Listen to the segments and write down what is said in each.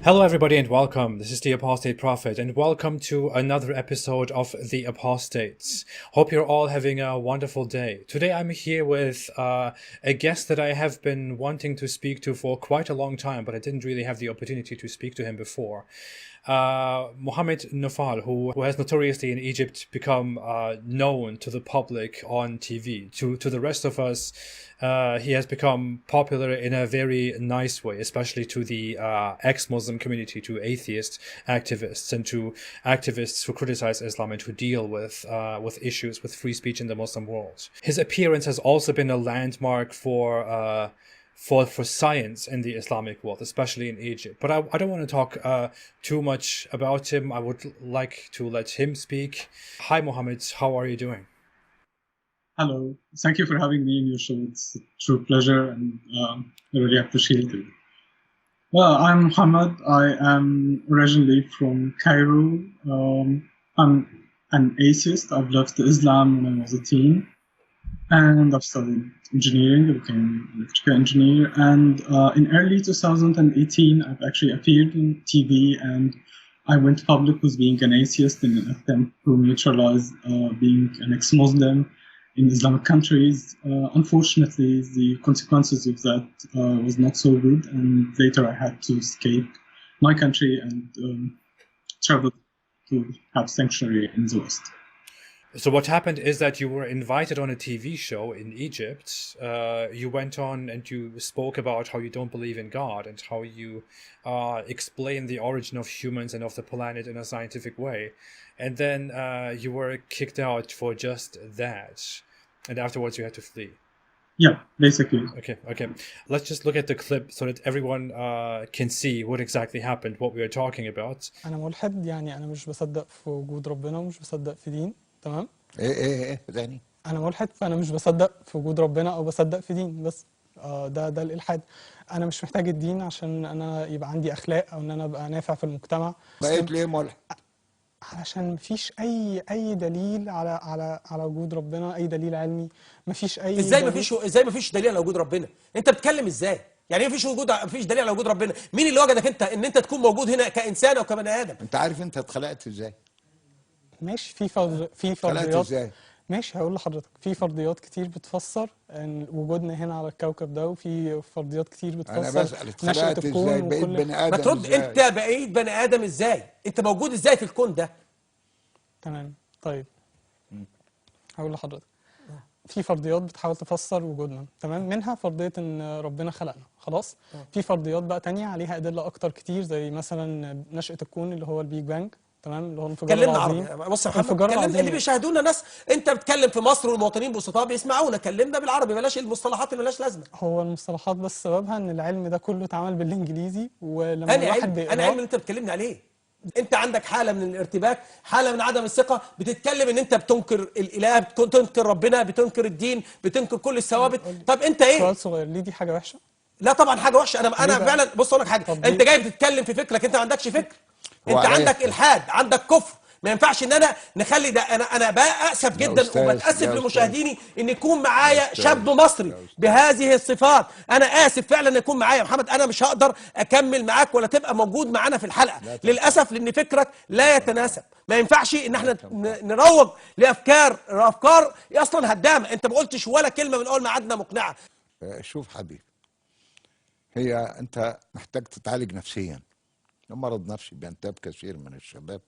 Hello, everybody, and welcome. This is the Apostate Prophet, and welcome to another episode of the Apostates. Hope you're all having a wonderful day. Today, I'm here with a guest that I have been wanting to speak to for quite a long time, but I didn't really have the opportunity to speak to him before. Mohammed Nofal, who has notoriously in Egypt become known to the public on TV. To the rest of us, he has become popular in a very nice way, especially to the ex-Muslim community, to atheist activists, and to activists who criticize Islam and who deal with issues with free speech in the Muslim world. His appearance has also been a landmark for science in the Islamic world, especially in Egypt. But I don't want to talk too much about him. I would like to let him speak. Hi, Mohammed. How are you doing? Hello. Thank you for having me in your show. It's a true pleasure, and I really appreciate it. Well, I'm Mohammed. I am originally from Cairo. I'm an atheist. I've left Islam when I was a teen. And I've studied engineering. I became an electrical engineer. And in early 2018, I've actually appeared on TV, and I went public with being an atheist in an attempt to neutralize being an ex-Muslim in Islamic countries. Unfortunately, the consequences of that was not so good, and later I had to escape my country and travel to have sanctuary in the West. So what happened is that you were invited on a TV show in Egypt. You went on and you spoke about how you don't believe in God and how you explain the origin of humans and of the planet in a scientific way. And then you were kicked out for just that. And afterwards you had to flee. Yeah, basically. Okay. Let's just look at the clip so that everyone can see what exactly happened, what we are talking about. أنا ملحد يعني أنا مش بصدق في وجود ربنا ومش بصدق في دين. تمام؟ ايه تاني؟ أنا ملحد فأنا مش بصدق في وجود ربنا أو بصدق في دين بس. ده الإلحاد. أنا مش محتاج الدين عشان أنا يبقى عندي أخلاق أو إن أنا أبقى نافع في المجتمع. بقيت ليه ملحد؟ علشان مفيش أي دليل على وجود ربنا، أي دليل علمي، مفيش أي ازاي مفيش دليل على وجود ربنا؟ أنت بتتكلم ازاي؟ يعني ايه مفيش دليل على وجود ربنا؟ مين اللي وجدك أنت إن أنت تكون موجود هنا كإنسان أو كبني آدم؟ أنت عارف أنت اتخلقت ازاي؟ ماشي، في فرضيات. ازاي؟ ماشي، هقول لحضرتك في فرضيات كتير بتفسر ان وجودنا هنا على الكوكب ده، وفي فرضيات كتير بتفسر انا بسأل اتخلقت ازاي؟ بقيت بني ادم ما ترد ازاي؟ انت بقيت بني ادم ازاي؟ انت موجود ازاي في الكون ده؟ تمام. طيب هقول لحضرتك في فرضيات بتحاول تفسر وجودنا، تمام؟ منها فرضية ان ربنا خلقنا، خلاص؟ في فرضيات بقى تانية عليها ادلة اكتر كتير، زي مثلا نشأة الكون اللي هو البيج بانج، تمام؟ اللي هو الانفجار العظيم. بص يا محمد، اللي بيشاهدونا ناس، انت بتتكلم في مصر والمواطنين بسطاء بيسمعونا، كلمنا بالعربي، بلاش المصطلحات اللي ملهاش لازمه. هو المصطلحات بس سببها ان العلم ده كله اتعمل بالانجليزي، ولما الواحد بيقرا انا علم اللي انت بتكلمني عليه. انت عندك حاله من الارتباك، حاله من عدم الثقه، بتتكلم ان انت بتنكر الاله، بتنكر ربنا، بتنكر الدين، بتنكر كل الثوابت. طب انت ايه؟ سؤال صغير، ليه دي حاجه وحشه؟ لا طبعا حاجه وحشه. انا فعلا بص اقول لك حاجه، انت جاي بتتكلم في فكرك، انت ما عندكش فكر، انت عندك الحاد، عندك كفر. ما ينفعش ان انا نخلي ده. انا بقى اسف جدا وبتاسف لمشاهديني ان يكون معايا شاب مصري بهذه الصفات. انا اسف فعلا ان يكون معايا محمد. انا مش هقدر اكمل معاك ولا تبقى موجود معانا في الحلقه للاسف، لان فكرك لا يتناسب. ما ينفعش ان احنا نروج لافكار اصلا هدامه. انت ما قلتش ولا كلمه من اول ما قعدنا مقنعه. شوف حبيبي، هي انت محتاج تتعالج نفسيا. مرض نفسي بينتاب كثير من الشباب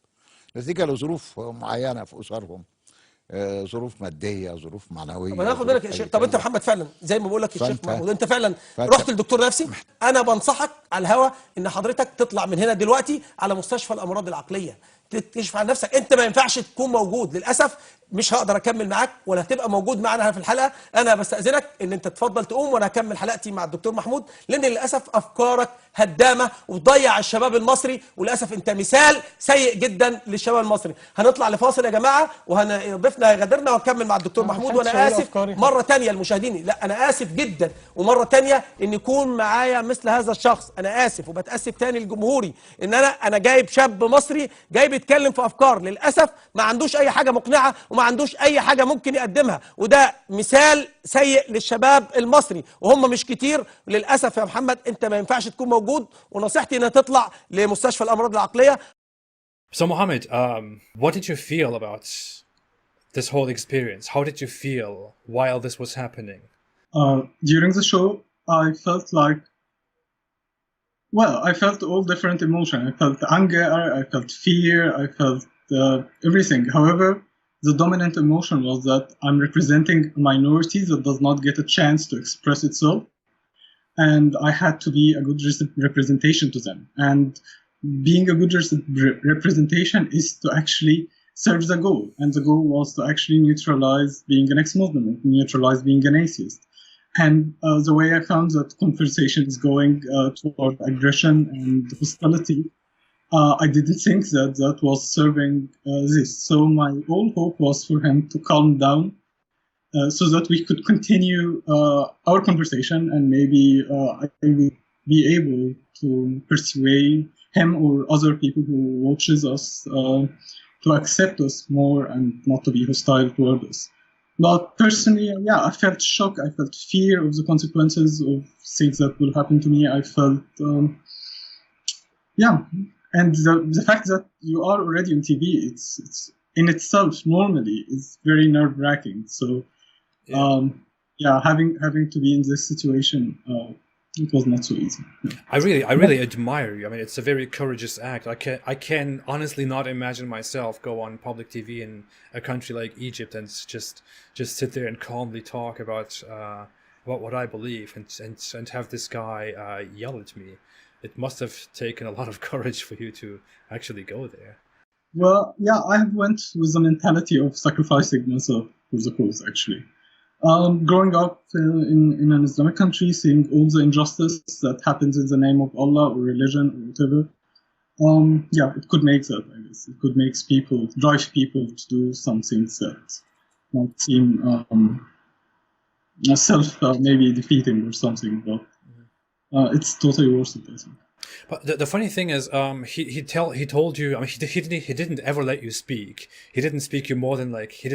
نتيجة لظروف معينة في أسرهم، ظروف مادية، ظروف معنوية. طب انا هاخد بالك يا شيخ. طب انت محمد فعلا زي ما بقول لك الشيخ محمود، انت فعلا رحت لدكتور نفسي؟ انا بنصحك على الهوا ان حضرتك تطلع من هنا دلوقتي على مستشفى الامراض العقلية، تكشف عن نفسك. انت ما ينفعش تكون موجود، للاسف مش هقدر اكمل معاك ولا هتبقى موجود معانا في الحلقه. انا بستاذنك ان انت تفضل تقوم وانا هكمل حلقتي مع الدكتور محمود، لان للاسف افكارك هدامه وتضيع الشباب المصري، وللاسف انت مثال سيء جدا للشباب المصري. هنطلع لفاصل يا جماعه، وضيفنا هيغادرنا، وهكمل مع الدكتور محمود. وانا اسف مره ثانيه لمشاهديني، لا انا اسف جدا ومره ثانيه ان يكون معايا مثل هذا الشخص. انا اسف وبتاسف ثاني لجمهوري ان انا جايب شاب مصري جاي بيتكلم في افكار للاسف ما عندوش اي حاجه مقنعه وما وما عندوش اي حاجه ممكن يقدمها، وده مثال سيء للشباب المصري وهم مش كتير للاسف. يا محمد انت ما ينفعش تكون موجود، ونصيحتي انها تطلع لمستشفى الامراض العقليه. So Mohammed, what did you feel about this whole experience? How did you feel while this was happening? During the show, I felt like, well, I felt all different emotions. I felt anger, I felt fear, I felt everything. However, the dominant emotion was that I'm representing a minority that does not get a chance to express itself. And I had to be a good representation to them. And being a good representation is to actually serve the goal. And the goal was to actually neutralize being an ex-Muslim, neutralize being an atheist. And the way I found that conversation is going toward aggression and hostility, I didn't think that that was serving this. So my whole hope was for him to calm down so that we could continue our conversation, and maybe I would be able to persuade him or other people who watches us to accept us more and not to be hostile toward us. But personally, yeah, I felt shock. I felt fear of the consequences of things that will happen to me. I felt, yeah, and the fact that you are already on TV, it's in itself normally is very nerve-wracking. So, yeah, having to be in this situation, it was not so easy. Yeah. I really admire you. I mean, it's a very courageous act. I can honestly not imagine myself go on public TV in a country like Egypt and just sit there and calmly talk about what I believe and have this guy yell at me. It must have taken a lot of courage for you to actually go there. Well, yeah, I went with the mentality of sacrificing myself for the cause, actually. Growing up in an Islamic country, seeing all the injustice that happens in the name of Allah or religion or whatever, yeah, it could make that, I guess. It could drive people to do some things that might seem maybe defeating or something, but it's totally worth it, I think. But the funny thing is, he told you. I mean, he didn't ever let you speak. He didn't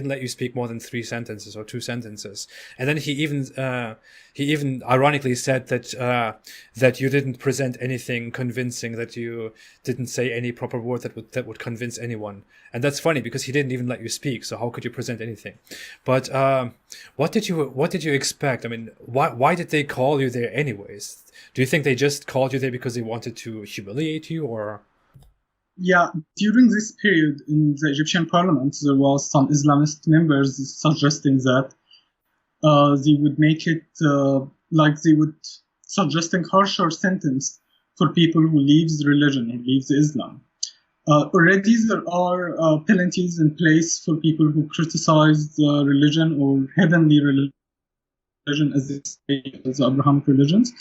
let you speak more than 3 sentences or 2 sentences. And then he even ironically said that you didn't present anything convincing, that you didn't say any proper word that would convince anyone. And that's funny because he didn't even let you speak. So how could you present anything? But what did you expect? I mean, why did they call you there anyways? Do you think they just called you there because they wanted to humiliate you, or? Yeah, during this period in the Egyptian parliament, there was some Islamist members suggesting that they would make it like they would suggesting harsher sentence for people who leaves religion or leaves Islam. Already there are penalties in place for people who criticize religion or heavenly religion, as they say, as Abrahamic religions.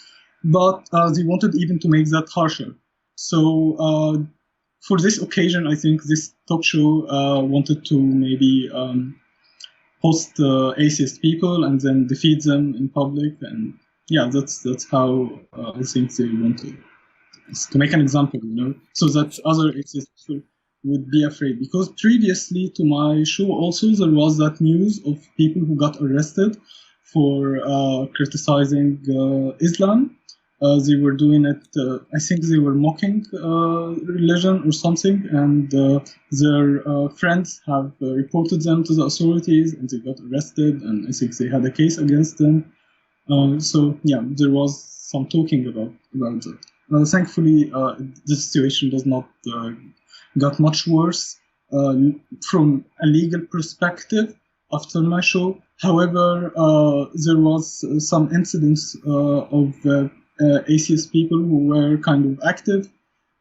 But they wanted even to make that harsher. So for this occasion, I think this talk show wanted to maybe host atheist people and then defeat them in public. And yeah, that's how I think they wanted to make an example, so that other atheist people would be afraid. Because previously to my show also, there was that news of people who got arrested for criticizing Islam. They were doing it, I think they were mocking religion or something, and their friends have reported them to the authorities and they got arrested, and I think they had a case against them. So yeah, there was some talking about that. Thankfully, the situation does not got much worse from a legal perspective after my show. However, there was some incidents of atheist people who were kind of active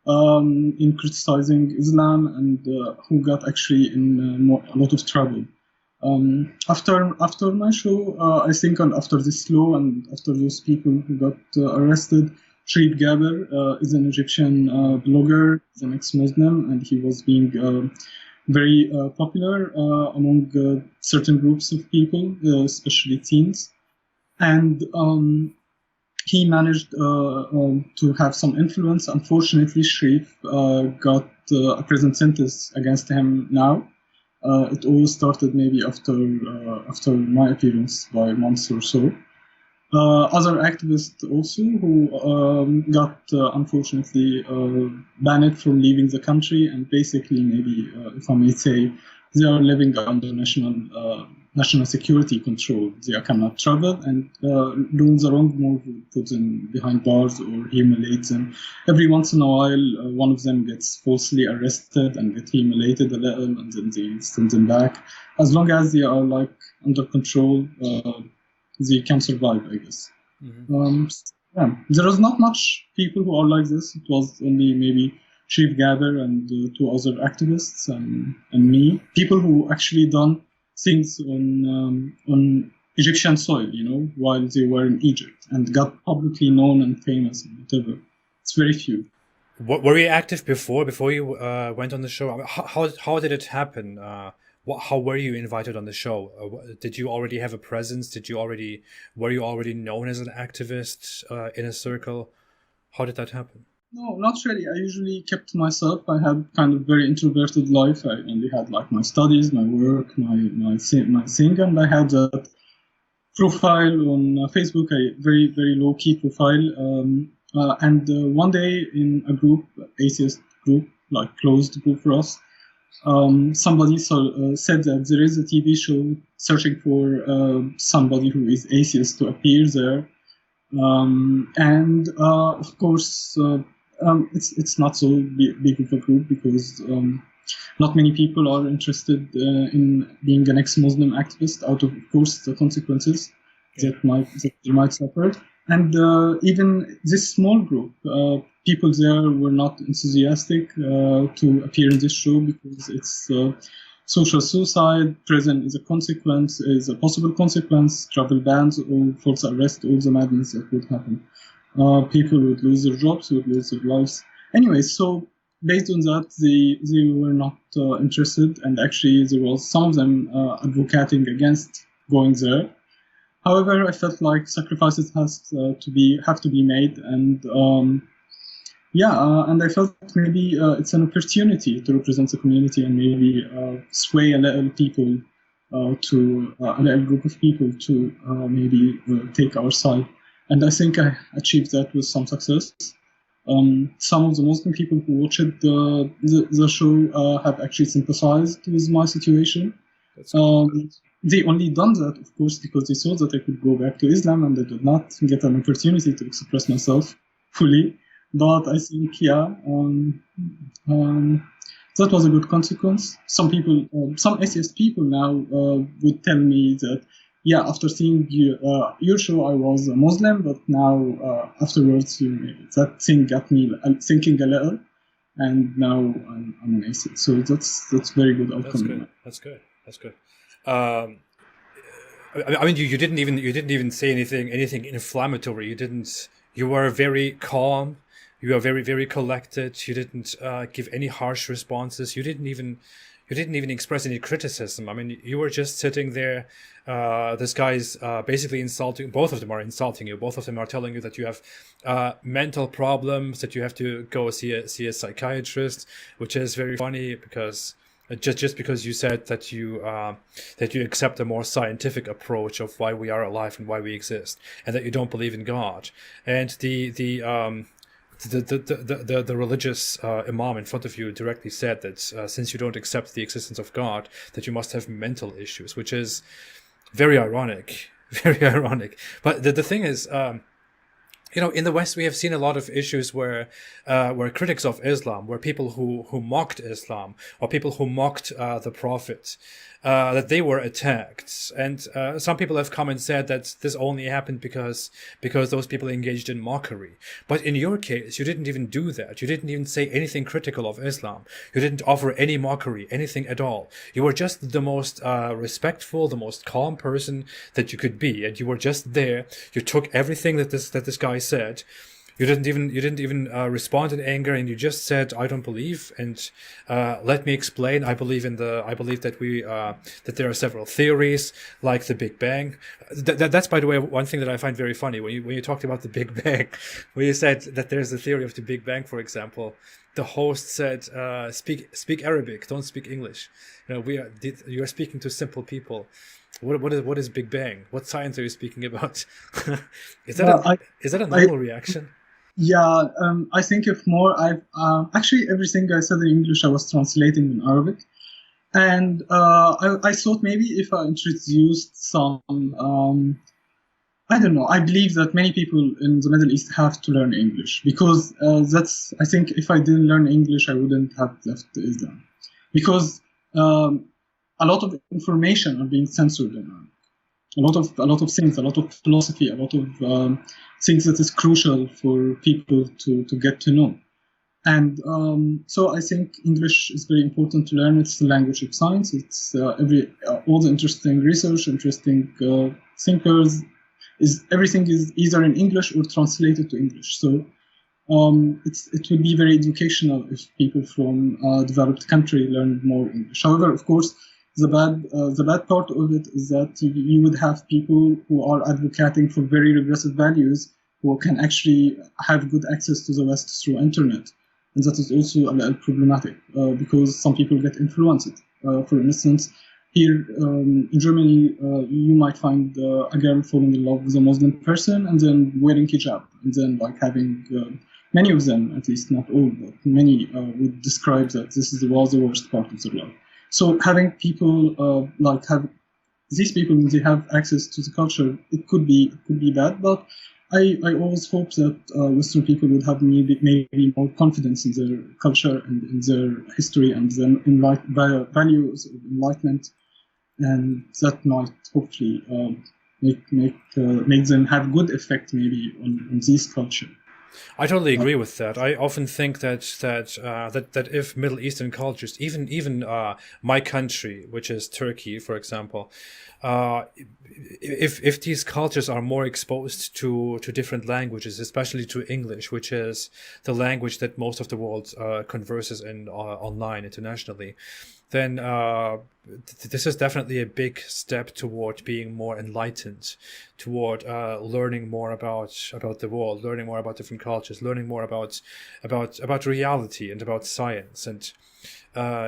in criticizing Islam and who got actually in a lot of trouble. After my show, I think, and after this law and after those people who got arrested, Sharif Gaber is an Egyptian blogger, he's an ex-Muslim, and he was being very popular among certain groups of people, especially teens. And he managed to have some influence. Unfortunately, Sharif got a prison sentence against him now. It all started maybe after my appearance by months or so. Other activists also who got unfortunately banned from leaving the country, and basically maybe if I may say, they are living under national security control. They cannot travel, and doing the wrong move would put them behind bars or humiliate them. Every once in a while, one of them gets falsely arrested and get humiliated a little, and then they send them back. As long as they are like under control, they can survive, I guess. Mm-hmm. Yeah. There is not much people who are like this. It was only maybe Chief Gather and two other activists and me. People who actually done things on Egyptian soil, while they were in Egypt and got publicly known and famous and whatever. It's very few. Were you active before you went on the show? How did it happen? How were you invited on the show? Did you already have a presence? Were you already known as an activist in a circle? How did that happen? No, not really. I usually kept to myself. I had kind of very introverted life. I only had like my studies, my work, my thing, and I had a profile on Facebook, a very, very low-key profile. And one day in a group, atheist group, like closed group for us, somebody said that there is a TV show searching for somebody who is atheist to appear there. And of course, it's not so big of a group because not many people are interested in being an ex-Muslim activist out of course, the consequences that they might suffer. And even this small group, people there were not enthusiastic to appear in this show because it's social suicide, prison is a possible consequence, travel bans, or false arrest, all the madness that would happen. People would lose their jobs, would lose their lives. Anyway, so based on that, they were not interested, and actually there was some of them advocating against going there. However, I felt like sacrifices have to be made, and and I felt maybe it's an opportunity to represent the community and maybe sway a little group of people to maybe take our side. And I think I achieved that with some success. Some of the Muslim people who watched the show have actually sympathized with my situation. That's cool. They only done that, of course, because they saw that I could go back to Islam and I did not get an opportunity to express myself fully. But I think, that was a good consequence. Some atheist people now would tell me that, after seeing your show, I was a Muslim, but now afterwards, that thing got me thinking a little, and now I'm an atheist. So that's very good outcome. That's good. I mean, you didn't even say anything inflammatory. You were very calm. You were very, very collected. You didn't give any harsh responses. You didn't even express any criticism. I mean, you were just sitting there. This guy's basically insulting. Both of them are insulting you. Both of them are telling you that you have mental problems, that you have to go see a psychiatrist, which is very funny because just because you said that you accept a more scientific approach of why we are alive and why we exist, and that you don't believe in God, and the religious imam in front of you directly said that since you don't accept the existence of God, that you must have mental issues, which is very ironic, very ironic. But the thing is, in the West, we have seen a lot of issues where critics of Islam, where people who mocked Islam or people who mocked the Prophet, that they were attacked. And some people have come and said that this only happened because those people engaged in mockery. But in your case, you didn't even do that. You didn't even say anything critical of Islam. You didn't offer any mockery, anything at all. You were just the most respectful, the most calm person that you could be. And you were just there. You took everything that this guy said. You didn't even respond in anger, and you just said, "I don't believe." And let me explain. I believe that there are several theories, like the Big Bang. That's, by the way, one thing that I find very funny when you talked about the Big Bang, when you said that there's a theory of the Big Bang, for example. The host said, "Speak Arabic, don't speak English." You are speaking to simple people. What is Big Bang? What science are you speaking about? Is that a normal reaction? Yeah, I think if more, I've actually everything I said in English I was translating in Arabic, and I thought maybe if I introduced some, I don't know. I believe that many people in the Middle East have to learn English because I think if I didn't learn English, I wouldn't have left Islam, because a lot of information are being censored in Arabic. A lot of things, a lot of philosophy, a lot of things that is crucial for people to get to know. And so I think English is very important to learn. It's the language of science. It's all the interesting research, interesting thinkers. Everything is either in English or translated to English. So it will be very educational if people from a developed country learn more English. However, of course, the bad part of it is that you would have people who are advocating for very regressive values who can actually have good access to the West through internet, and that is also a little problematic because some people get influenced. For instance, here in Germany, you might find a girl falling in love with a Muslim person and then wearing hijab, and then having many of them, at least not all, but many would describe that this was the worst part of their life. So having people have these people, when they have access to the culture, it could be bad. But I always hope that Western people would have maybe more confidence in their culture and in their history and their values of enlightenment, and that might hopefully make them have good effect maybe on this culture. I totally agree with that. I often think that if Middle Eastern cultures, even my country, which is Turkey, for example, if these cultures are more exposed to different languages, especially to English, which is the language that most of the world converses in online internationally, then this is definitely a big step toward being more enlightened, toward learning more about the world, learning more about different cultures, learning more about reality and about science. And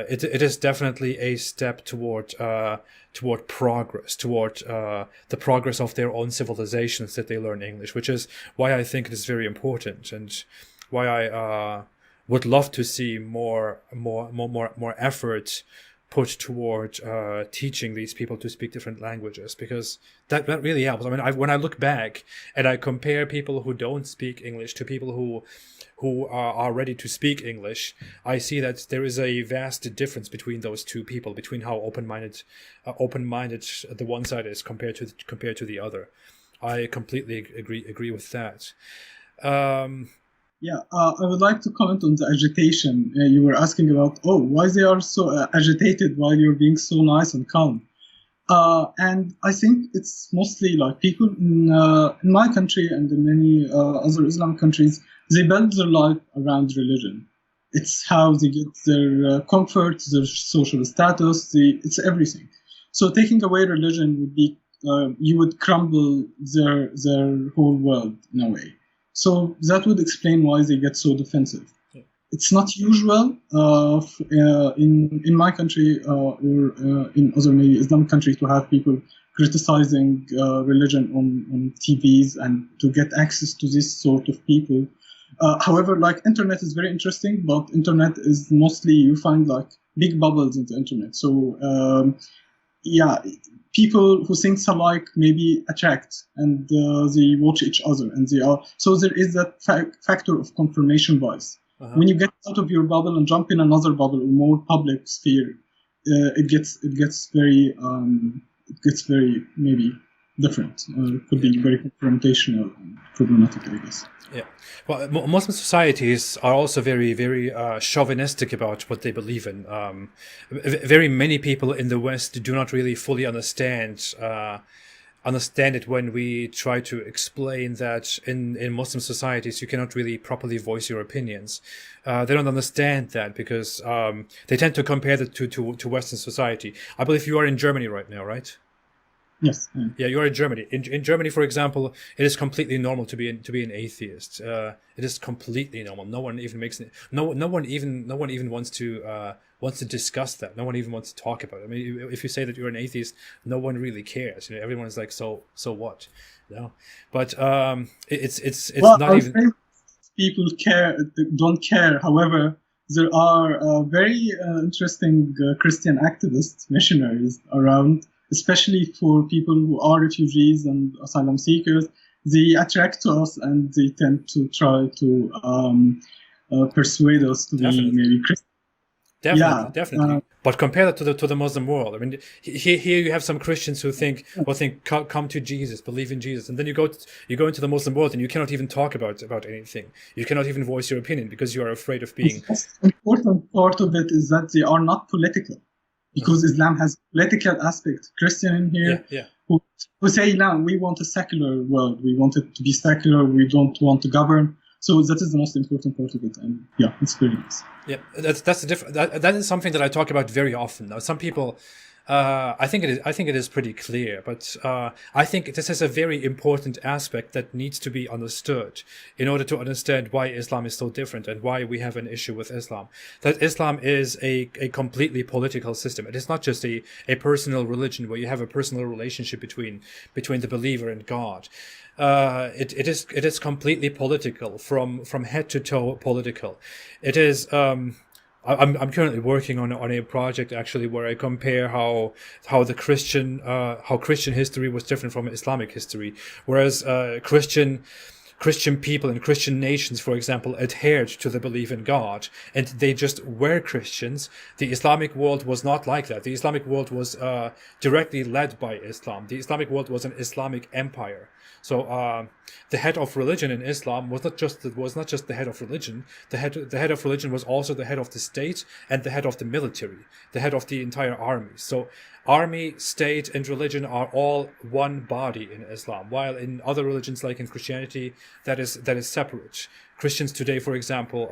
it is definitely a step toward progress, toward the progress of their own civilizations that they learn English, which is why I think it is very important, and why I would love to see more effort put toward teaching these people to speak different languages, because that really helps. I mean, when I look back and I compare people who don't speak English to people who are ready to speak English, I see that there is a vast difference between those two people, between how open-minded the one side is compared to the other. I completely agree with that. Yeah, I would like to comment on the agitation. You were asking about, why they are so agitated while you're being so nice and calm. And I think it's mostly like people in my country and in many other Islamic countries, they build their life around religion. It's how they get their comfort, their social status, it's everything. So taking away religion would be, you would crumble their whole world in a way. So that would explain why they get so defensive. Yeah. It's not usual in my country or in other maybe Islamic countries to have people criticizing religion on TVs and to get access to this sort of people. However, internet is very interesting, but internet is mostly, you find big bubbles in the internet. So people who think alike maybe attract, and they watch each other, and so there is that factor of confirmation bias. Uh-huh. When you get out of your bubble and jump in another bubble or more public sphere, it gets very maybe different. It could be very confrontational and problematic, I guess. Yeah. Well, Muslim societies are also very, very chauvinistic about what they believe in. Very many people in the West do not really fully understand understand it when we try to explain that in Muslim societies you cannot really properly voice your opinions. They don't understand that because they tend to compare that to Western society. I believe you are in Germany right now, right? Yes. Yeah, you are in Germany. In Germany, for example, it is completely normal to be an atheist. It is completely normal. No one even makes it. No one even wants to discuss that. No one even wants to talk about it. I mean, if you say that you're an atheist, no one really cares. You know, everyone's like, so what? You know? But it's well, not even. People don't care. However, there are very interesting Christian activists, missionaries around, especially for people who are refugees and asylum seekers. They attract to us and they tend to try to persuade us to be maybe Christian. Definitely. But compare that to the Muslim world. I mean, here you have some Christians who think come to Jesus, believe in Jesus, and then you go into the Muslim world and you cannot even talk about anything. You cannot even voice your opinion because you are afraid of being. The most important part of it is that they are not political, because Islam has political aspect. Christian in here who say, no, we want a secular world. We want it to be secular. We don't want to govern. So that is the most important part of it, and it's very nice. Yeah, that's the difference. That is something that I talk about very often. Now, some people, I think it is pretty clear, but I think this is a very important aspect that needs to be understood in order to understand why Islam is so different and why we have an issue with Islam. That Islam is a completely political system. It is not just a personal religion where you have a personal relationship between the believer and God. It is completely political from head to toe political. It is. I'm currently working on a project actually where I compare how Christian history was different from Islamic history, whereas Christian people and Christian nations, for example, adhered to the belief in God, and they just were Christians. The Islamic world was not like that. The Islamic world was directly led by Islam. The Islamic world was an Islamic empire. So the head of religion in Islam was not just the head of religion. The head of religion was also the head of the state and the head of the military, the head of the entire army. So army, state, and religion are all one body in Islam, while in other religions, like in Christianity, that is separate. Christians today, for example,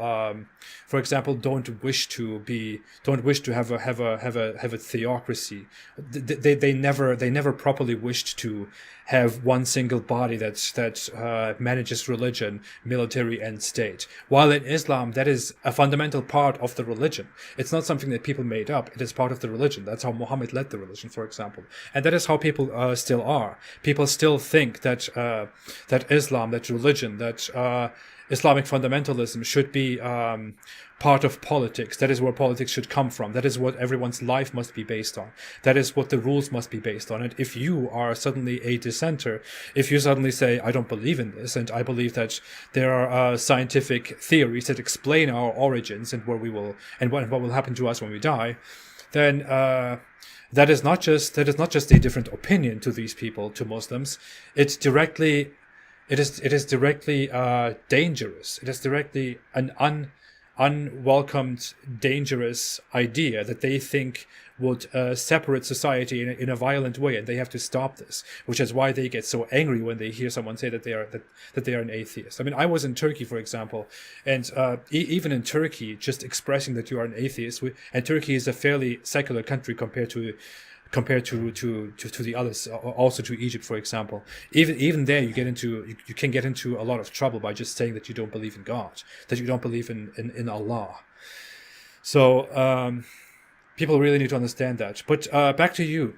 don't wish to have a theocracy. They never properly wished to have one single body that manages religion, military, and state. While in Islam, that is a fundamental part of the religion. It's not something that people made up. It is part of the religion. That's how Muhammad led the religion, for example, and that is how people still are. People still think that Islam, that religion, that Islamic fundamentalism should be part of politics. That is where politics should come from. That is what everyone's life must be based on. That is what the rules must be based on. And if you are suddenly a dissenter, if you suddenly say, I don't believe in this, and I believe that there are scientific theories that explain our origins and where we will, and what will happen to us when we die, then that is not just a different opinion to these people, to Muslims. It is directly dangerous. It is directly an unwelcomed, dangerous idea that they think would separate society in a violent way, and they have to stop this. Which is why they get so angry when they hear someone say that they are an atheist. I mean, I was in Turkey, for example, and even in Turkey, just expressing that you are an atheist, and Turkey is a fairly secular country compared to the others, also to Egypt, for example. Even there, you can get into a lot of trouble by just saying that you don't believe in God, that you don't believe in Allah. So people really need to understand that. But back to you,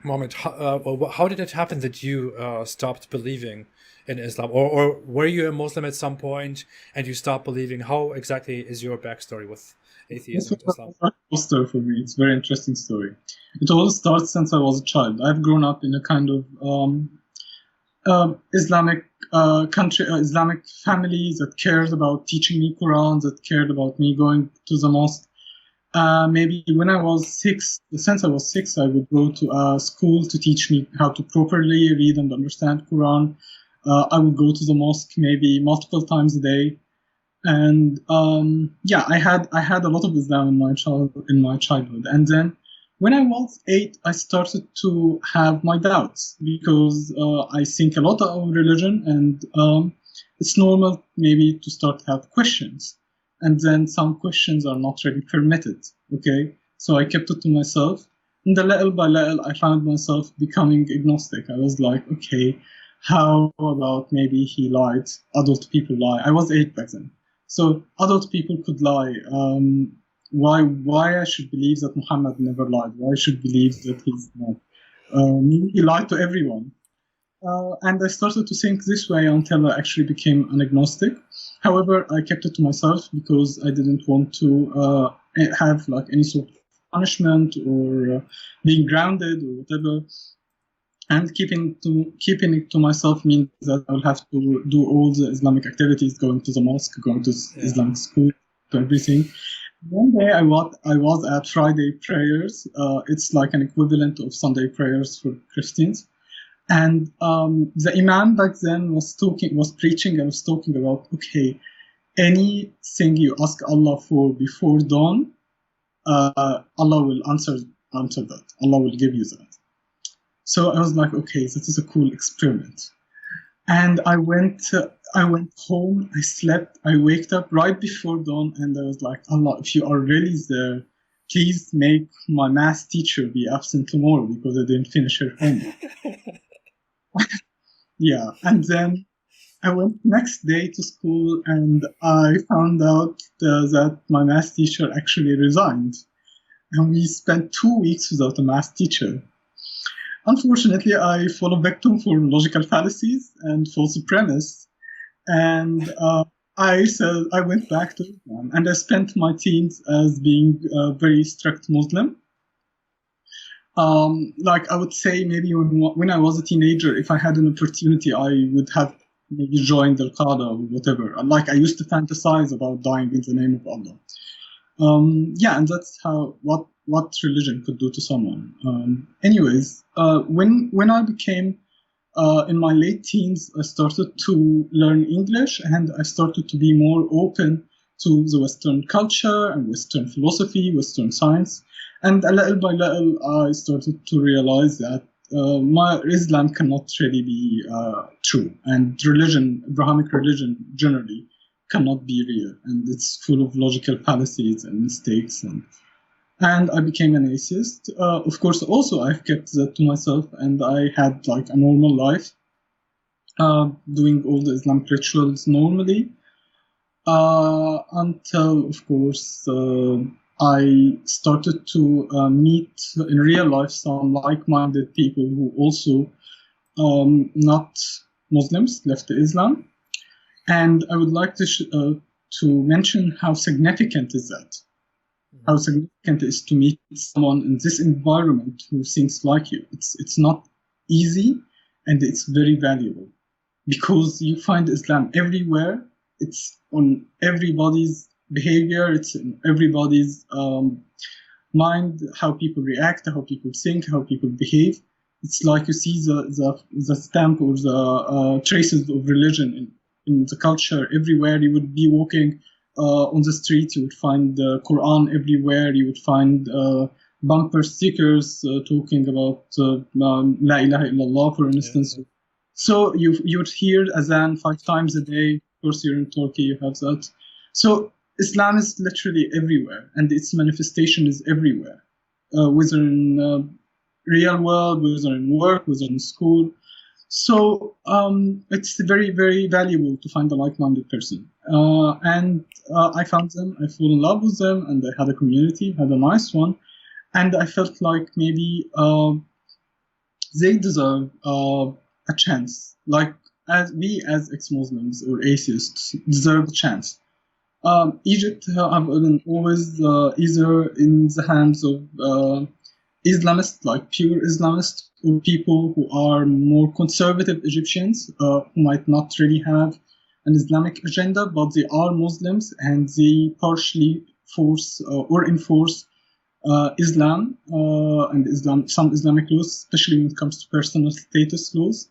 Mohammed. How did it happen that you stopped believing in Islam, or were you a Muslim at some point and you stopped believing? How exactly is your backstory with atheism and Islam? It's a story for me. It's a very interesting story. It all starts since I was a child. I've grown up in a kind of Islamic country, Islamic family that cared about teaching me Quran, that cared about me going to the mosque. Maybe when I was 6, since I was 6, I would go to a school to teach me how to properly read and understand Quran. I would go to the mosque maybe multiple times a day. And I had a lot of Islam in my childhood, and then When I was 8, I started to have my doubts because I think a lot of religion, and it's normal maybe to start to have questions. And then some questions are not really permitted, okay? So I kept it to myself. And then little by little, I found myself becoming agnostic. I was like, okay, how about maybe he lied? Adult people lie. I was 8 back then. So adult people could lie. Why I should believe that Muhammad never lied? Why I should believe that he's not? He lied to everyone. And I started to think this way until I actually became an agnostic. However, I kept it to myself because I didn't want to have like any sort of punishment or being grounded or whatever. And keeping it to myself means that I will have to do all the Islamic activities, going to the mosque, going to Islamic school, to everything. One day I was at Friday prayers. It's like an equivalent of Sunday prayers for Christians. And the Imam back then was preaching and was talking about, okay, anything you ask Allah for before dawn, Allah will answer that. Allah will give you that. So I was like, okay, this is a cool experiment. And I went home, I slept, I waked up right before dawn, and I was like, Allah, if you are really there, please make my math teacher be absent tomorrow because I didn't finish her homework. Yeah, and then I went next day to school, and I found out that my math teacher actually resigned. And we spent 2 weeks without a math teacher. Unfortunately, I fall a victim for logical fallacies and false premise. And I went back to Islam, and I spent my teens as being a very strict Muslim. Like I would say, maybe when I was a teenager, if I had an opportunity, I would have maybe joined Al-Qaeda or whatever. Like I used to fantasize about dying in the name of Allah. Yeah, and that's what religion could do to someone. Anyways, when I became in my late teens, I started to learn English, and I started to be more open to the Western culture and Western philosophy, Western science. And little by little, I started to realize that my Islam cannot really be true, and Abrahamic religion generally, cannot be real, and it's full of logical fallacies and mistakes. And I became an atheist. Of course, also I've kept that to myself, and I had like a normal life, doing all the Islamic rituals normally, until, of course, I started to meet in real life some like-minded people who also not Muslims, left Islam. And I would like to mention how significant is that. How significant it is to meet someone in this environment who thinks like you. It's not easy, and it's very valuable, because you find Islam everywhere. It's on everybody's behavior. It's in everybody's mind, how people react, how people think, how people behave. It's like you see the stamp or the traces of religion in the culture everywhere. You would be walking on the street, you would find the Quran everywhere. You would find bumper stickers talking about La ilaha illallah, for instance. Yeah. So you would hear azan 5 times a day. Of course, you're in Turkey, you have that. So Islam is literally everywhere, and its manifestation is everywhere, whether in real world, whether in work, whether in school. So it's very, very valuable to find a like-minded person. And I found them, I fell in love with them, and I had a community, had a nice one. And I felt like maybe they deserve a chance, like as we as ex-Muslims or atheists deserve a chance. Egypt have been always either in the hands of Islamists, like pure Islamists, or people who are more conservative Egyptians, who might not really have an Islamic agenda, but they are Muslims, and they partially force or enforce Islam and some Islamic laws, especially when it comes to personal status laws.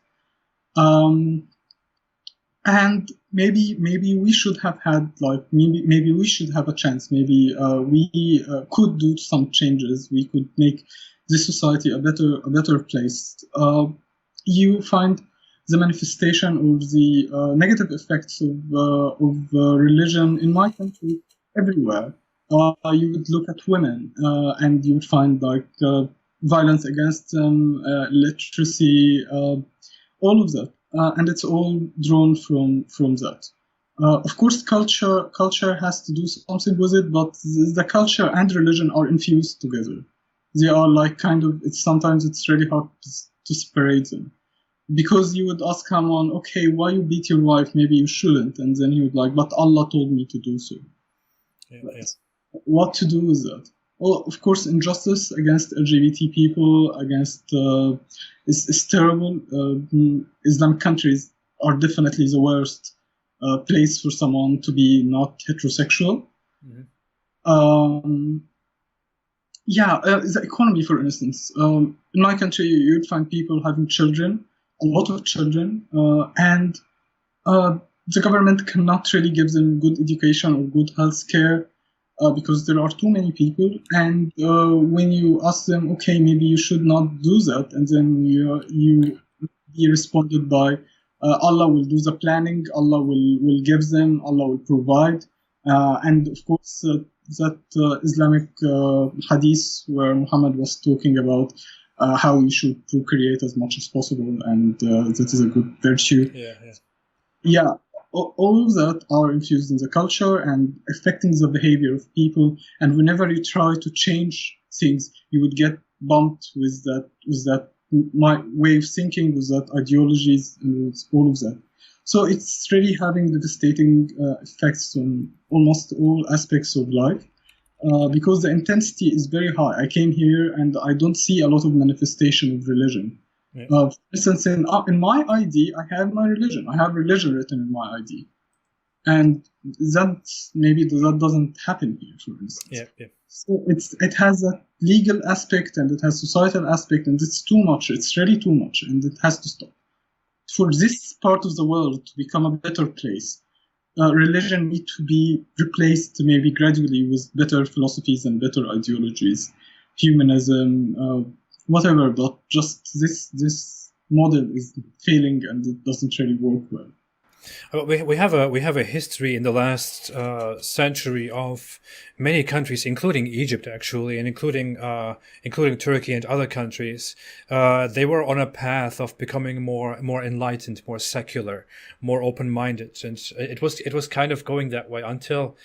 and maybe we should have had maybe we should have a chance. Maybe we could do some changes. We could make this society a better place. You find the manifestation of the negative effects of religion in my country everywhere. You would look at women, and you would find violence against them, literacy, all of that. And it's all drawn from that. Of course, culture has to do something with it, but the culture and religion are infused together. They are sometimes it's really hard to separate them. Because you would ask someone, okay, why you beat your wife? Maybe you shouldn't. And then he would but Allah told me to do so. Yeah. What to do with that? Well, of course, injustice against LGBT people, is terrible. Islamic countries are definitely the worst place for someone to be not heterosexual. Mm-hmm. The economy, for instance. In my country, you'd find people having children, a lot of children, and the government cannot really give them good education or good health care. Because there are too many people, and when you ask them, okay, maybe you should not do that, and then you be responded by, Allah will do the planning, Allah will give them, Allah will provide, and of course that Islamic hadith where Muhammad was talking about how you should procreate as much as possible, and that is a good virtue. Yeah. All of that are infused in the culture and affecting the behavior of people. And whenever you try to change things, you would get bumped with that way of thinking, with that ideologies, and with all of that. So it's really having devastating effects on almost all aspects of life, because the intensity is very high. I came here and I don't see a lot of manifestation of religion. Yeah. For instance, in my ID, I have my religion. I have religion written in my ID, and that doesn't happen here, for instance. Yeah. So it has a legal aspect and it has societal aspect, and it's too much. It's really too much, and it has to stop. For this part of the world to become a better place, religion needs to be replaced maybe gradually with better philosophies and better ideologies, humanism. Whatever, but just this model is failing and it doesn't really work well. We have a history in the last century of many countries, including Egypt, actually, and including Turkey and other countries. They were on a path of becoming more enlightened, more secular, more open-minded, and it was kind of going that way until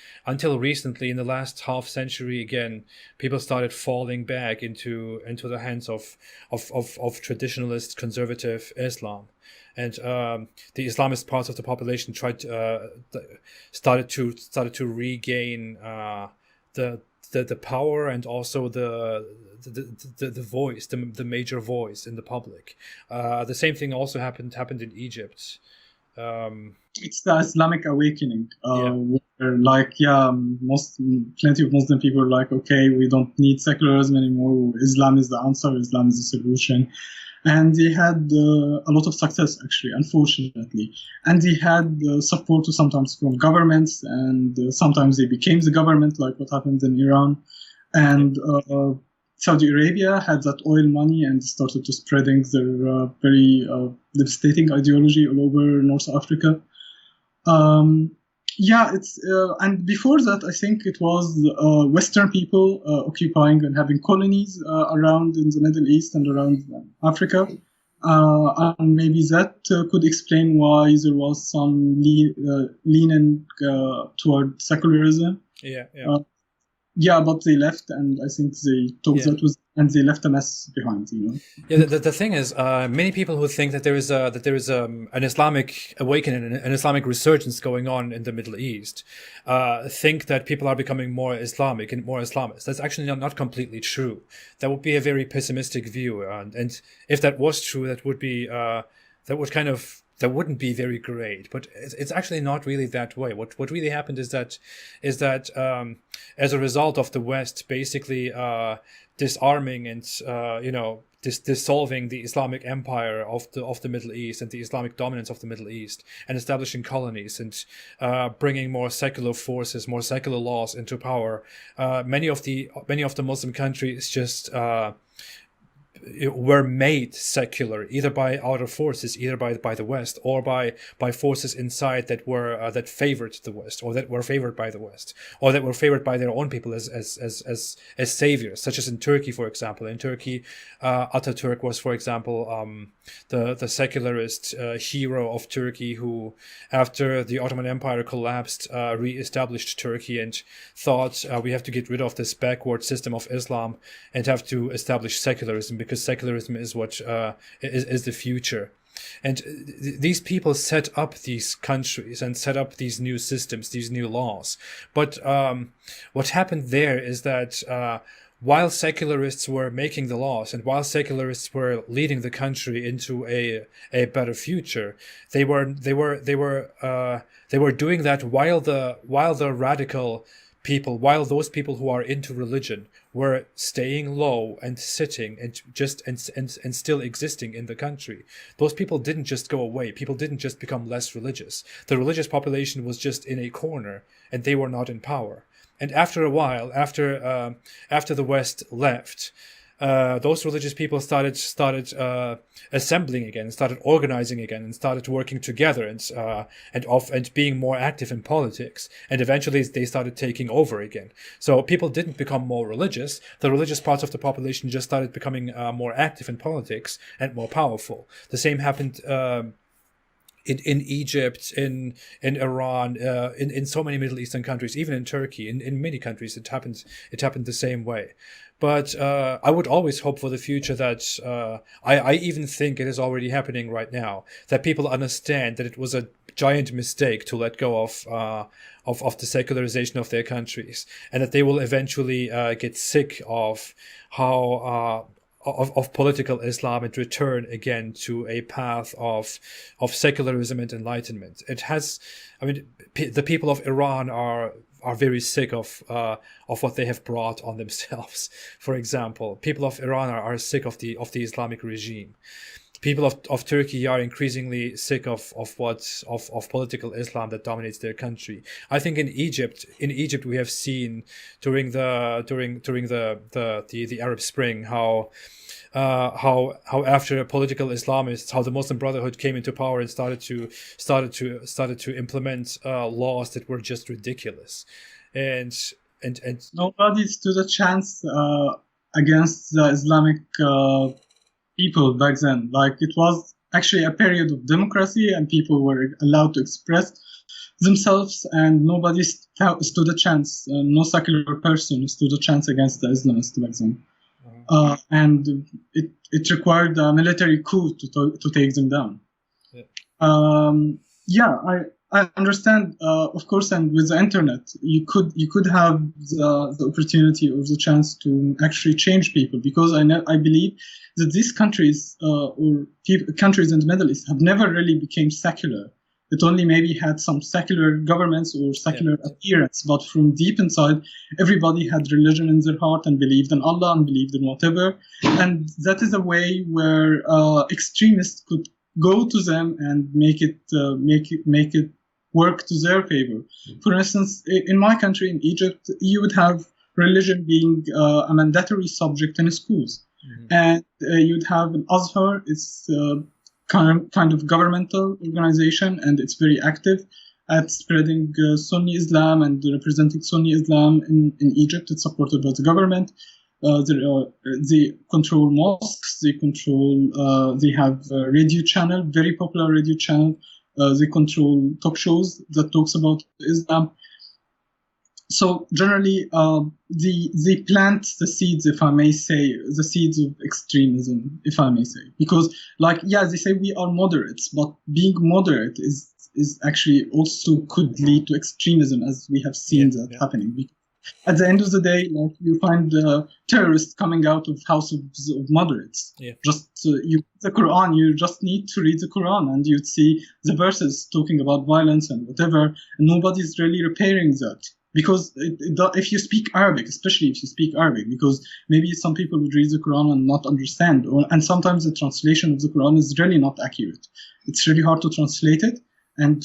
recently. In the last half century, again, people started falling back into the hands of traditionalist conservative Islam. And the Islamist parts of the population started to regain the power and also the voice, the major voice in the public. The same thing also happened in Egypt. It's the Islamic awakening. Where plenty of Muslim people are like, okay, we don't need secularism anymore. Islam is the answer. Islam is the solution. And they had a lot of success, actually, unfortunately. And they had support sometimes from governments, and sometimes they became the government, like what happened in Iran. And Saudi Arabia had that oil money and started to spreading their very devastating ideology all over North Africa. And before that, I think it was Western people occupying and having colonies around in the Middle East and around Africa. And maybe that could explain why there was some leaning toward secularism. But they left, and I think they took that and they left a mess behind. Yeah, the thing is, many people who think that there is an Islamic awakening, an Islamic resurgence going on in the Middle East, think that people are becoming more Islamic and more Islamist. That's actually not completely true. That would be a very pessimistic view, and if that was true, that would kind of that wouldn't be very great. But it's actually not really that way. What really happened is that as a result of the West basically disarming and dissolving the Islamic empire of the Middle East and the Islamic dominance of the Middle East, and establishing colonies and bringing more secular forces, more secular laws into power, many of the Muslim countries just were made secular, either by outer forces, either by the West, or by forces inside that were that favored the West, or that were favored by the West, or that were favored by their own people as saviors, such as in Turkey, for example. In Turkey, Ataturk was, for example, the secularist hero of Turkey, who, after the Ottoman Empire collapsed, re-established Turkey and thought we have to get rid of this backward system of Islam and have to establish secularism, because secularism is what is the future. And these people set up these countries and set up these new systems, these new laws. But what happened there is that while secularists were making the laws and while secularists were leading the country into a better future, they were doing that while the radical people, while those people who are into religion were staying low and sitting and still existing in the country. Those people didn't just go away. People didn't just become less religious. The religious population was just in a corner, and they were not in power. And after a while, after the West left, those religious people started assembling again, started organizing again, and started working together, and being more active in politics. And eventually, they started taking over again. So people didn't become more religious. The religious parts of the population just started becoming more active in politics and more powerful. The same happened in Egypt, in Iran, in so many Middle Eastern countries, even in Turkey, in many countries, it happened the same way. But I would always hope for the future that I even think it is already happening right now, that people understand that it was a giant mistake to let go of the secularization of their countries, and that they will eventually get sick of how of political Islam and return again to a path of secularism and enlightenment. It has, the people of Iran are very sick of what they have brought on themselves. For example, people of Iran are sick of the Islamic regime. People of Turkey are increasingly sick of political Islam that dominates their country. I think in Egypt we have seen during the Arab Spring how after political Islamists, how the Muslim Brotherhood came into power and started to implement laws that were just ridiculous, and nobody stood a chance against the Islamic people back then. Like, it was actually a period of democracy, and people were allowed to express themselves, and nobody stood a chance. No secular person stood a chance against the Islamists back then. And it required a military coup to take them down. I understand, of course, and with the internet, you could have the opportunity or the chance to actually change people, because I believe that these countries countries in the Middle East have never really became secular. It only maybe had some secular governments or secular appearance, but from deep inside, everybody had religion in their heart and believed in Allah and believed in whatever. And that is a way where extremists could go to them and make it work to their favor. For instance, in my country, in Egypt, you would have religion being a mandatory subject in schools, and you'd have an Azhar. It's kind of governmental organization, and it's very active at spreading Sunni Islam and representing Sunni Islam in Egypt. It's supported by the government. They control mosques. They have a radio channel, very popular radio channel. They control talk shows that talks about Islam. So generally, they plant the seeds, if I may say, the seeds of extremism, if I may say. Because, they say we are moderates, but being moderate is actually also could lead to extremism, as we have seen happening. at the end of the day, like, you find terrorists coming out of houses of moderates. Yeah. Just you read the Quran, you just need to read the Quran, and you'd see the verses talking about violence and whatever, and nobody's really repairing that. Because if you speak Arabic, especially if you speak Arabic, because maybe some people would read the Quran and not understand, and sometimes the translation of the Quran is really not accurate. It's really hard to translate it, and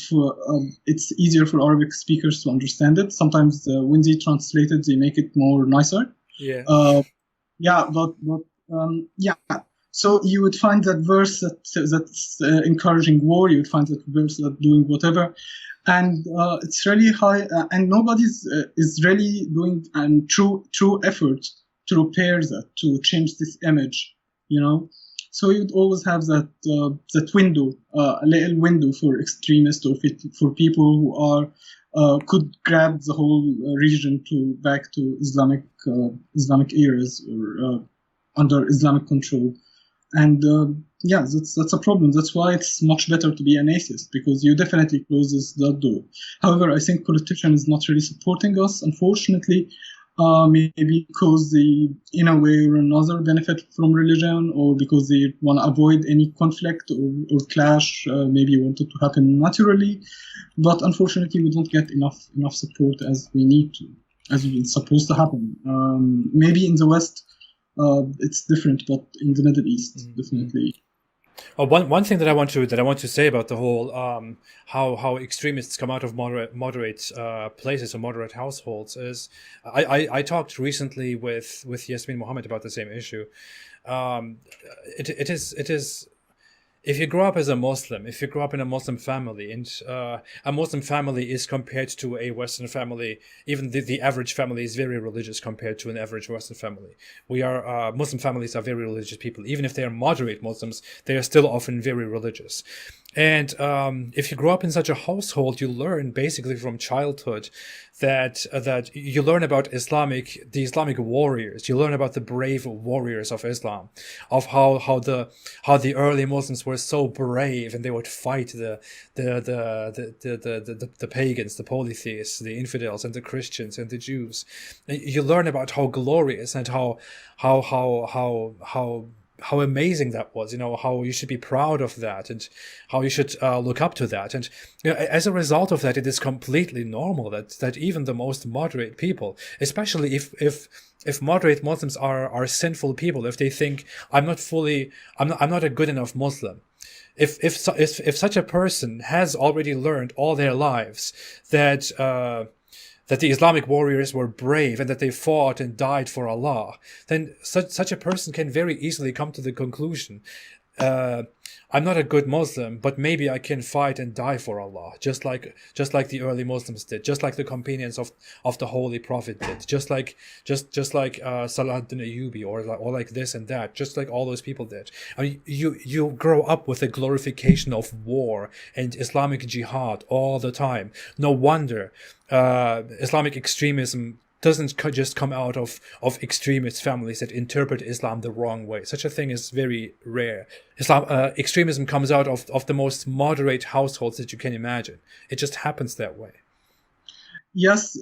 it's easier for Arabic speakers to understand it. Sometimes when they translate it, they make it more nicer. Yeah. Yeah. So you would find that verse that's encouraging war. You would find that verse that doing whatever. And it's really high, and nobody's is really doing true effort to repair that, to change this image, you know. So you'd always have that window, a little window for extremists or for people who are could grab the whole region back to Islamic eras or under Islamic control. And that's a problem. That's why it's much better to be an atheist, because you definitely closes that door. However, I think politicians is not really supporting us, unfortunately, maybe because they, in a way or another, benefit from religion, or because they want to avoid any conflict or clash, maybe want it to happen naturally. But unfortunately, we don't get enough support as we need to, as it's supposed to happen. Maybe in the West, it's different, but in the Middle East, definitely. One thing that I want to say about the whole how extremists come out of moderate places or moderate households is, I talked recently with Yasmin Mohammed about the same issue. It is. If you grow up as a Muslim, if you grow up in a Muslim family, and a Muslim family is compared to a Western family, even the average family is very religious compared to an average Western family. Muslim families are very religious people. Even if they are moderate Muslims, they are still often very religious. And if you grow up in such a household, you learn basically from childhood that you learn about the Islamic warriors. You learn about the brave warriors of Islam, of how the early Muslims were so brave, and they would fight the pagans, the polytheists, the infidels, and the Christians and the Jews. You learn about how glorious and how amazing that was, how you should be proud of that, and how you should look up to that. And as a result of that, it is completely normal that even the most moderate people, especially if moderate Muslims are sinful people, if they think I'm not a good enough Muslim, if such a person has already learned all their lives that the Islamic warriors were brave and that they fought and died for Allah, then such a person can very easily come to the conclusion, I'm not a good Muslim, but maybe I can fight and die for Allah, just like the early Muslims did, just like the companions of the Holy Prophet did, just like Salah ad-Din Ayyubi, or like this and that, just like all those people did. I mean, you grow up with the glorification of war and Islamic jihad all the time. No wonder Islamic extremism doesn't just come out of extremist families that interpret Islam the wrong way. Such a thing is very rare. Extremism comes out of the most moderate households that you can imagine. It just happens that way. Yes,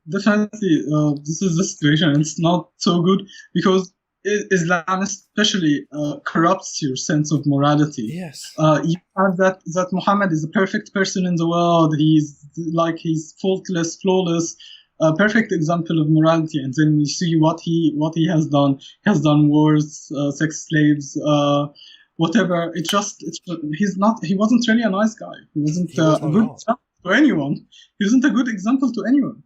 definitely. This is the situation. It's not so good because Islam especially corrupts your sense of morality. Yes. You have that Muhammad is a perfect person in the world. He's faultless, flawless, a perfect example of morality. And then you see what he has done. He has done wars, sex slaves, whatever. He wasn't really a nice guy. He wasn't a good example to anyone. He wasn't a good example to anyone.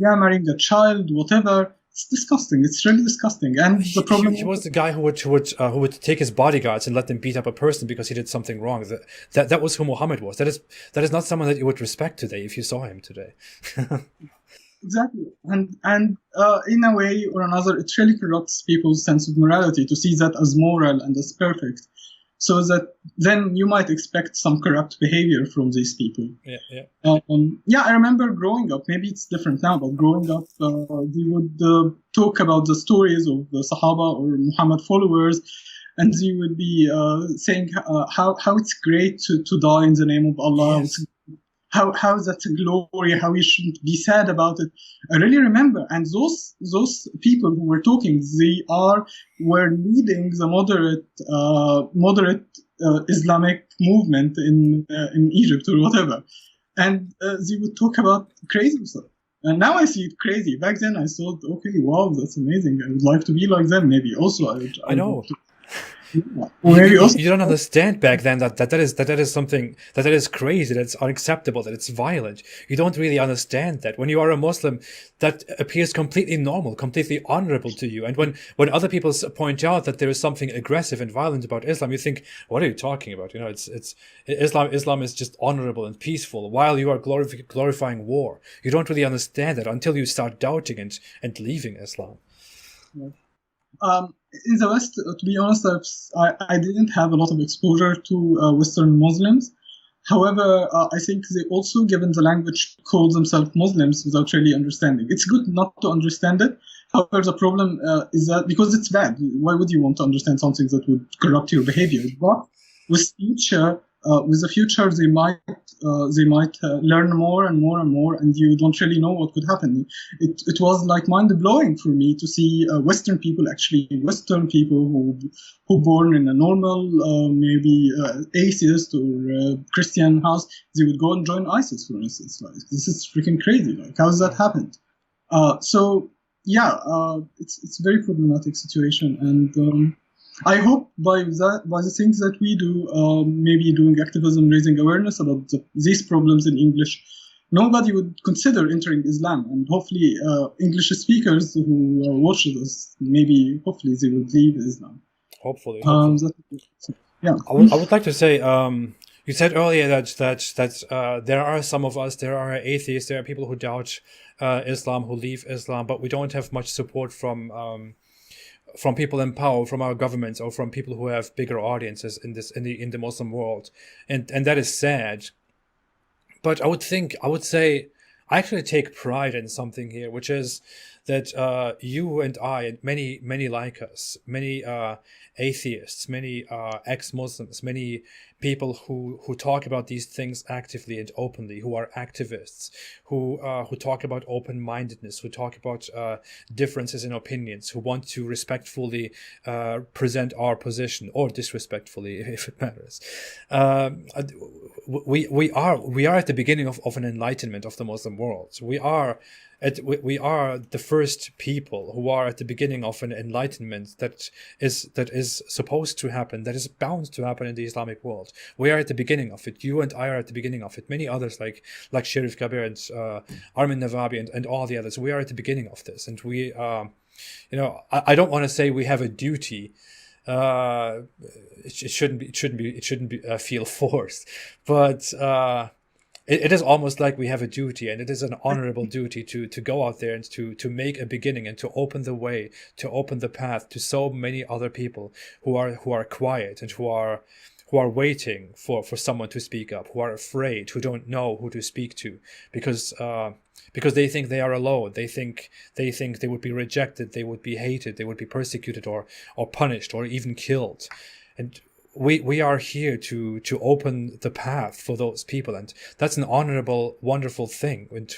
Marrying a child, whatever. It's disgusting. It's really disgusting. And the problem he was the guy who would take his bodyguards and let them beat up a person because he did something wrong. That was who Muhammad was. That is not someone that you would respect today if you saw him today. Exactly. And in a way or another, it really corrupts people's sense of morality to see that as moral and as perfect. So that then you might expect some corrupt behavior from these people. Yeah. I remember growing up, maybe it's different now, but growing up, they would talk about the stories of the Sahaba or Muhammad followers, and they would be saying how it's great to die in the name of Allah. Yes. how that's a glory, how you shouldn't be sad about it. I really remember, and those people who were talking, were leading the moderate Islamic movement in Egypt or whatever, and they would talk about crazy stuff. And now I see it crazy. Back then I thought, okay, wow, that's amazing. I would like to be like them. Maybe also I know. You don't understand back then that is something that is crazy, that's unacceptable, that it's violent. You don't really understand that. When you are a Muslim, that appears completely normal, completely honorable to you. And when other people point out that there is something aggressive and violent about Islam, you think, what are you talking about? You know, it's Islam is just honorable and peaceful, while you are glorifying war. You don't really understand that until you start doubting and leaving Islam. In the West, to be honest, I didn't have a lot of exposure to Western Muslims. However, I think they also, given the language, call themselves Muslims without really understanding. It's good not to understand it. However, the problem is that because it's bad, why would you want to understand something that would corrupt your behavior? But with the future, they might learn more and more and more, and you don't really know what could happen. It was like mind-blowing for me to see Western people who born in a normal, maybe atheist or Christian house, they would go and join ISIS, for instance. Like, this is freaking crazy. Like, how has that happened? It's a very problematic situation, and I hope by the things that we do, maybe doing activism, raising awareness about these problems in English, nobody would consider entering Islam. And hopefully, English speakers who watch this, hopefully they would leave Islam. Hopefully. Yeah. I would like to say, you said earlier that there are some of us, there are atheists, there are people who doubt Islam, who leave Islam, but we don't have much support from people in power, from our governments, or from people who have bigger audiences in the Muslim world, and that is sad. But I would say I actually take pride in something here, which is that you and I and many like us, many atheists, many ex-Muslims, many people who talk about these things actively and openly, who are activists, who talk about open-mindedness, who talk about differences in opinions, who want to respectfully present our position, or disrespectfully if it matters. We are at the beginning of an enlightenment of the Muslim world. We are the first people who are at the beginning of an enlightenment that is supposed to happen, that is bound to happen in the Islamic world. We are at the beginning of it. You and I are at the beginning of it. Many others like Sharif Kabir and Armin Navabi and all the others. We are at the beginning of this, and we, I don't want to say we have a duty. It shouldn't be feel forced, but. It is almost like we have a duty, and it is an honorable duty to go out there and to make a beginning and to open the way, to open the path to so many other people who are quiet and who are waiting for someone to speak up, who are afraid, who don't know who to speak to, because they think they are alone. They think they would be rejected, they would be hated, they would be persecuted or punished or even killed, and. We are here to open the path for those people, and that's an honorable, wonderful thing. And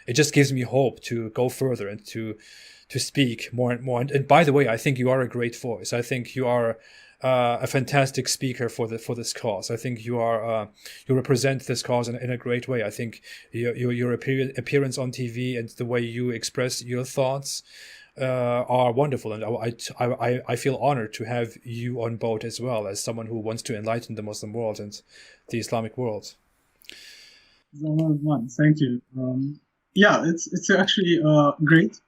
it just gives me hope to go further and to speak more and more. And by the way, I think you are a great voice. I think you are a fantastic speaker for this cause. I think you represent this cause in a great way. I think your appearance on TV and the way you express your thoughts are wonderful, and I feel honored to have you on board as well, as someone who wants to enlighten the Muslim world and the Islamic world. Thank you. It's actually great.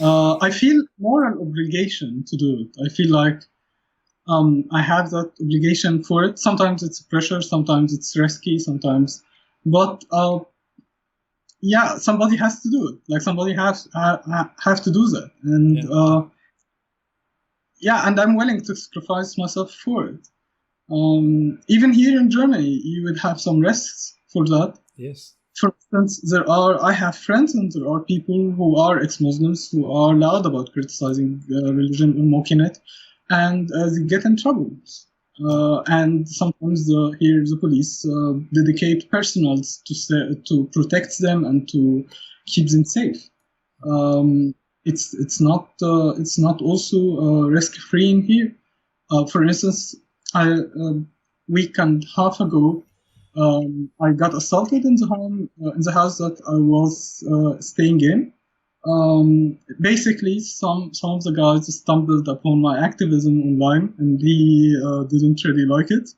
I feel more an obligation to do it. I feel like I have that obligation for it. Sometimes it's pressure, sometimes it's risky, but somebody has to do it. Like, somebody have to do that, and and I'm willing to sacrifice myself for it. Even here in Germany, you would have some risks for that. Yes. For instance, I have friends, and there are people who are ex-Muslims who are loud about criticizing religion and mocking it, and they get in trouble. And sometimes here the police dedicate personals to protect them and to keep them safe. It's not also risk free in here. For instance, a week and a half ago, I got assaulted in the house that I was staying in. Basically, some of the guys stumbled upon my activism online, and he didn't really like it,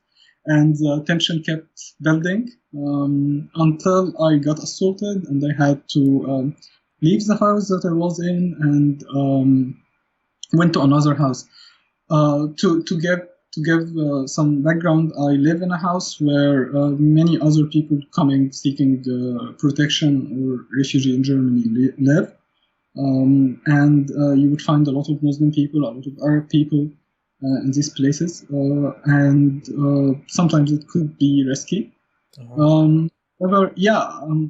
and the tension kept building until I got assaulted, and I had to leave the house that I was in and went to another house. To give some background, I live in a house where many other people coming seeking protection or refugee in Germany live. And you would find a lot of Muslim people, a lot of Arab people in these places, and sometimes it could be risky. However,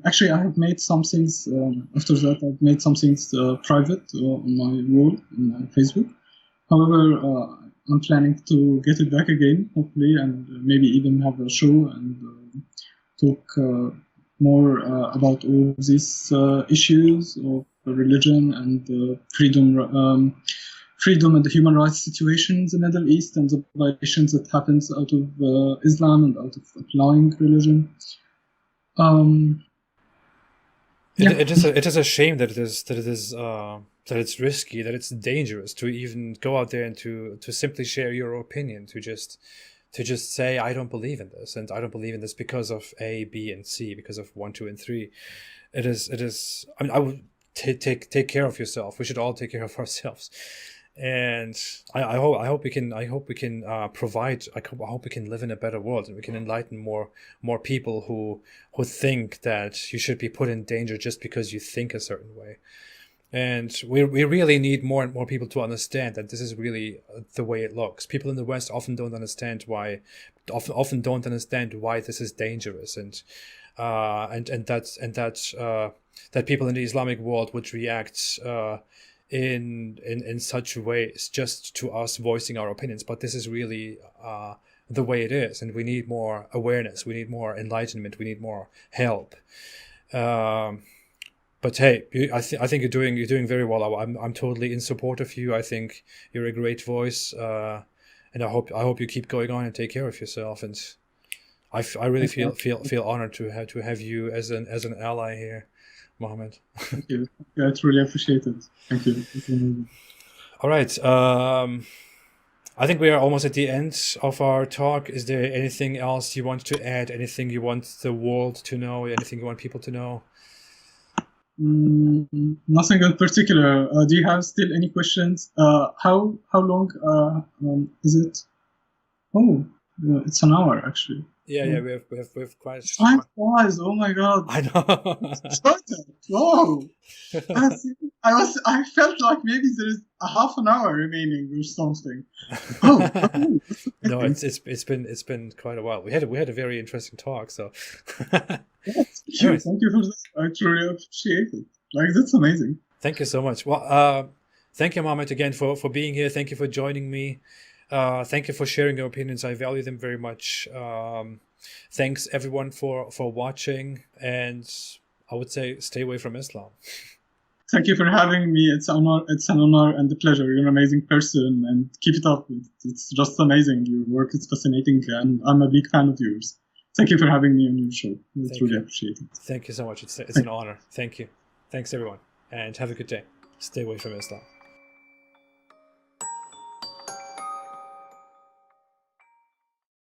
actually, I have made some things. After that, I've made some things private on my wall, on my Facebook. However, I'm planning to get it back again, hopefully, and maybe even have a show and talk more about all these issues of religion and freedom and the human rights situation in the Middle East and the violations that happens out of Islam and out of applying religion. It is a shame that it's risky, that it's dangerous to even go out there and to simply share your opinion, to just say, I don't believe in this, and I don't believe in this because of A, B, and C, because of 1, 2, and 3. It is. I mean, I would take care of yourself. We should all take care of ourselves, and I hope we can provide. I hope we can live in a better world, and we can enlighten more people who think that you should be put in danger just because you think a certain way. And we really need more and more people to understand that this is really the way it looks. People in the West often don't understand why this is dangerous, and that people in the Islamic world would react in such ways just to us voicing our opinions. But this is really the way it is, and we need more awareness, we need more enlightenment, we need more help. But hey, I think you're doing very well. I'm totally in support of you. I think you're a great voice, and I hope you keep going on and take care of yourself. And I really feel honored to have you as an ally here, Mohammed. Thank you. Yeah, it's really appreciated. Thank you. All right. I think we are almost at the end of our talk. Is there anything else you want to add? Anything you want the world to know? Anything you want people to know? Nothing in particular. Do you have still any questions? How long is it? Oh, it's an hour actually. Yeah, we have quite. Time flies! Oh my god! I know. Whoa! I felt like maybe there is a half an hour remaining or something. Oh, no, it's been quite a while. We had a very interesting talk. So. Yes, thank you for this. I truly appreciate it. Like, that's amazing. Thank you so much. Well, thank you, Mohammed, again for being here. Thank you for joining me. Thank you for sharing your opinions. I value them very much. Thanks everyone for watching, and I would say stay away from Islam. Thank you for having me. It's an honor and a pleasure. You're an amazing person, and keep it up. It's just amazing. Your work is fascinating, and I'm a big fan of yours. Thank you for having me on your show. It's really appreciated. Thank you so much. It's an honor. Thank you. Thanks everyone, and have a good day. Stay away from Islam.